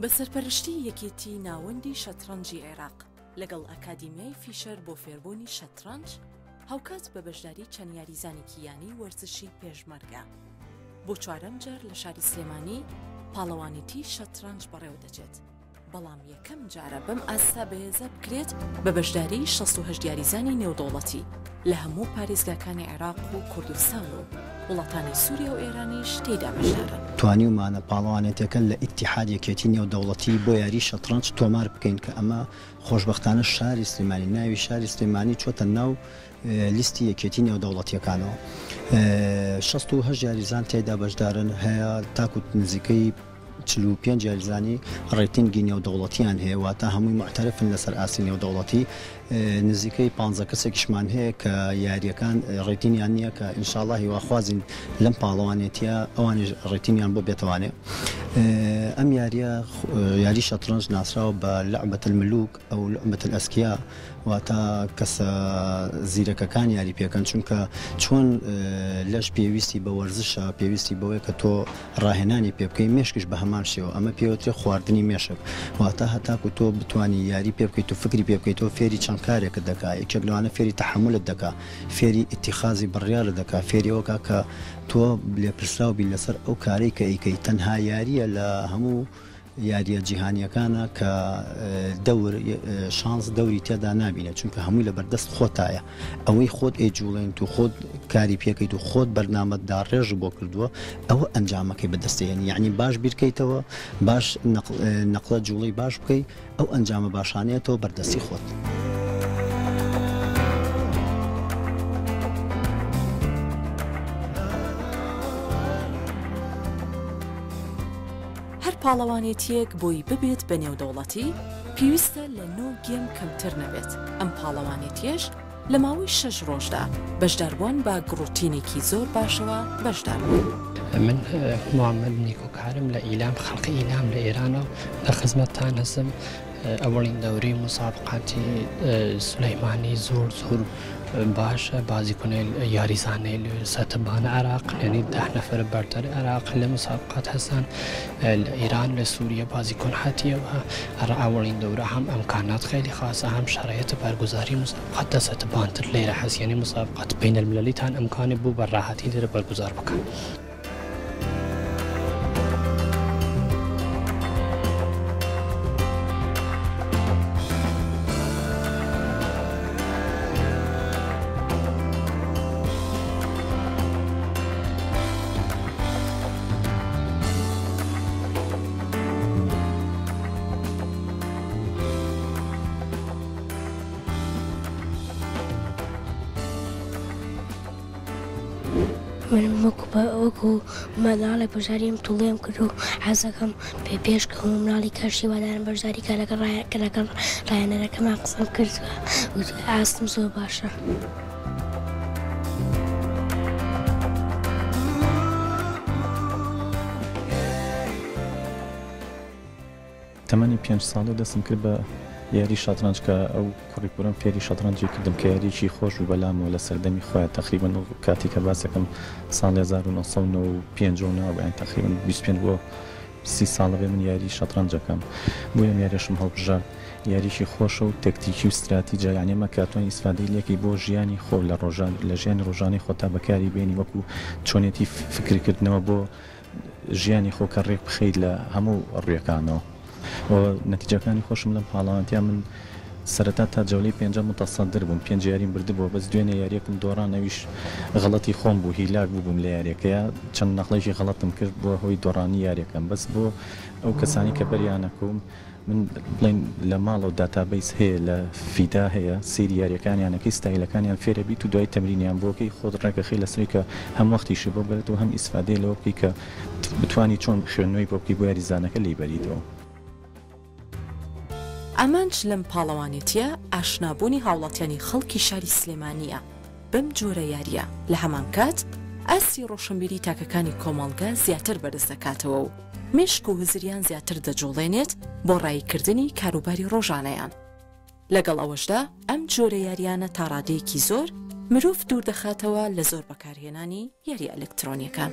بەسەرپەرشتی یەکێتی ناوەندی شەترەنجی عێراق لەگەڵ ئەکادیمیای فیشەر بۆ فێربوونی شەترەنج هاوکات بە بەشداری چەند یاریزانێکی یانی وەرزشی پێشمەرگە. بۆ چوارەم جار لە شاری سلێمانی پاڵەوانیتی شەترەنج بەڕێوە دەچێت، بەڵام یەکەم جارە بەم ئاستا بەهێزە بکرێت بە بەشداری 68 یاریزانی نێودەوڵەتی لە هەموو پارێزگاکانی عێراق و کوردستان و وڵاتانی سووریا و ئێرانیش تێیدا بەشدارن. توانیومانە پاڵەوانێتەکە لە ئیتیحاد یەکێتی نێودەوڵەتی بۆ یاری شەترەنج تۆمار بکەین کە ئەمە خۆشبەختانە شاری سلێمانی ناوی شاری سلێمانی چۆتە ناو لیستی یەکێتی نێودەوڵەتیەکانەوە. 68 یاریزان تێدا بەشدارن هەیە، تاکو نزیکەی 45 یاریزانی ڕێتینگی نێودەوڵەتیان هەیە، واتە هەمووی معتەرفن لەسەر ئاسی نێودەوڵەتی. نزیکەی 15 کەسێکیشمان هەیە کە یاریەکان ڕێتینیان نییە کە ئینشاڵڵا هیواخوازین لەم پاڵەوانێتیە ئەوانیش ڕێتینیان بۆ بێتوانێ. ئەم یاری شەترەنج ناسراوە بە لعبة الملوك ئەو لعبة الأذكياء، واتە کەسە زیرەکەکان یاری پێکەن، چونکە چۆن لەش پێویستی بە وەرزشە، پێویستی بەوەیە کە تۆ ڕاهێنانی پێ بکەی، مێشکش بە هەمان شێوە، ئەمە پێوترێ خواردنی مێشک، واتە هەتاکو تۆ بتانی یاری پێ بکەیت و فکری پێ بکەیت، تۆ فێری چەند کارێکت دەکا، یەکێک لەوانە فێری تەحملت دەکا، فێری ئیتیخازی بڕیارت دەکا، فێری ئەوەکە کە تۆ لێپرسراوبی لەسەر ئەو کارەی کە ئەیکەی. تەنها یاریە لە هەموو یاریە جیهانیەکانە کە شانس دەوری تێدا نابینێت، چونکە هەمووی لە بەردەست خۆتایە. ئەوەی خۆت ئێجوڵێن و خۆت کاری پێکەیت و خۆت بەرنامەتدا ڕێژ بۆ کردووە، ئەوە ئەنجامەکەی بەدەستێنی، یعنی باش بیرکەیتەوە، باش نەقڵە جوڵەی باش بکەیت، ئەو ئەنجامە باشانێتەوە بەردەستی خۆت. پاڵەوانێتیەک بۆی ببێت بە نێودەوڵەتی پێویستە لە 9 گێم کەمتر نەبێت. ئەم پاڵەوانێتیەش لە ماوەی 6 ڕۆژدا بەشداربوون بە گڕوتینێکی زۆر باشەوە بەشدار بوون. من محەممەد نیکۆکارم لە ئیلام، خەڵقی ئیلام لە ئێرانەوە لە خزمەتتان هەستم. ئەوەڵین دەوری مسابقاتی سلەیمانی زۆر باشە، بازیکۆنێ یاریزانەی سەتبانە عێراق، یعنی 10 نەفەر بەرتەر عێراق لە مسابقات هەستان. لە ئێران لە سووریا بازیکۆن هاتیەوە. ئەوەڵین دەورە هەم ئەمکانات خیلی خاصە، هەم شرایط بەرگوزاری مسابقات دەسەتبانتر لێرە هەست، یعنی مسابقات بینەلملەلیتان ئەمکانی بوو بەڕاحەتی لێرە بەرگوزار بکەن. من وەکو مەناڵی بەشداریم توڵێم کرد و حەزەکەم پێشکەم و مناڵی کەشی وادارم بەشداری کە لەگەڵ ڕایەنەرەکەمان قسەم کردووە و ئاستم زۆر باشە. تەمەنی 5 ساڵە دەستم کرد بە یاری شەترەنج، کە ئەو کوڕیکوڕم فێری شەترەنجی کردم کە یاریکی خۆش و بەلامەوە لە سەردەمی خۆیان تقریبا کاتی کە باسەکەم ساڵی 1950 یان تقریبا 25 بۆ 30 ساڵە بێ من یاری شەترەنجەکەم بۆ ئەم یاریشم هەڵبژار. یاریکی خۆشە و تەکتیکی و استراتیجە، یعنی ئەمە کاتوانی ئیسفادەی لێکی بۆ ژیانی خۆ لە ژیانی ڕۆژانەی خۆتا بەکاری بێنی، وەکو چۆنێتی فکرکردنەوە بۆ ژیانی خۆ کە ڕێک بخەیت لە هەموو ڕێەکانەوە. نەتیجەکانی خۆشم لەم پاڵەوانتیان من سەرەتا تا جەولەی 5 متەسەدر بووم، 5 یاریم بردبووە، بەس دوێنێ یاریەکم دۆڕانەویش غەڵەتی خۆم بوو، هیلاک بووم لە یاریەکەیە، چەند نەقڵێکی غەڵەتم کرد بۆ هۆی دۆڕانی یاریەکەم. بەس بۆ ئەو کەسانی کە بەریانەکەم من بڵێن لە ماڵەوە داتابیس هەیە، لە فیدا هەیە، سێری یاریەکانیانەکەی ستایلەکانیان فێرە بیت و دوای تەمرینیان بۆکەی خۆت ڕێگەخی لەسەری کە هەم وەختیشی بۆ بێت و هەم ئیسفادەی لەوە بکەی کە بتوانی چۆن خوێندنەوەی بۆ بکەی بۆ یاریزانەکە لی بەریتەوە. ئەمانش لەم پاڵەوانێتیە ئاشنابوونی هاوڵاتیانی خەڵکی شاری سلێمانیە بەم جۆرە یاریە. لە هەمان کات ئاسی ڕۆشنبیری تاکەکانی کۆمەڵگە زیاتر بەرز دەکاتەوە و مێشک و هزریان زیاتر دەجوڵێنێت بۆ ڕایکردنی کاروباری ڕۆژانەیان. لەگەڵ ئەوەشدا ئەم جۆرە یاریانە تا ڕادەیەکی زۆر مرۆڤ دوور دەخاتەوە لە زۆر بەکارهێنانی یاری ئەلکترۆنیەکان.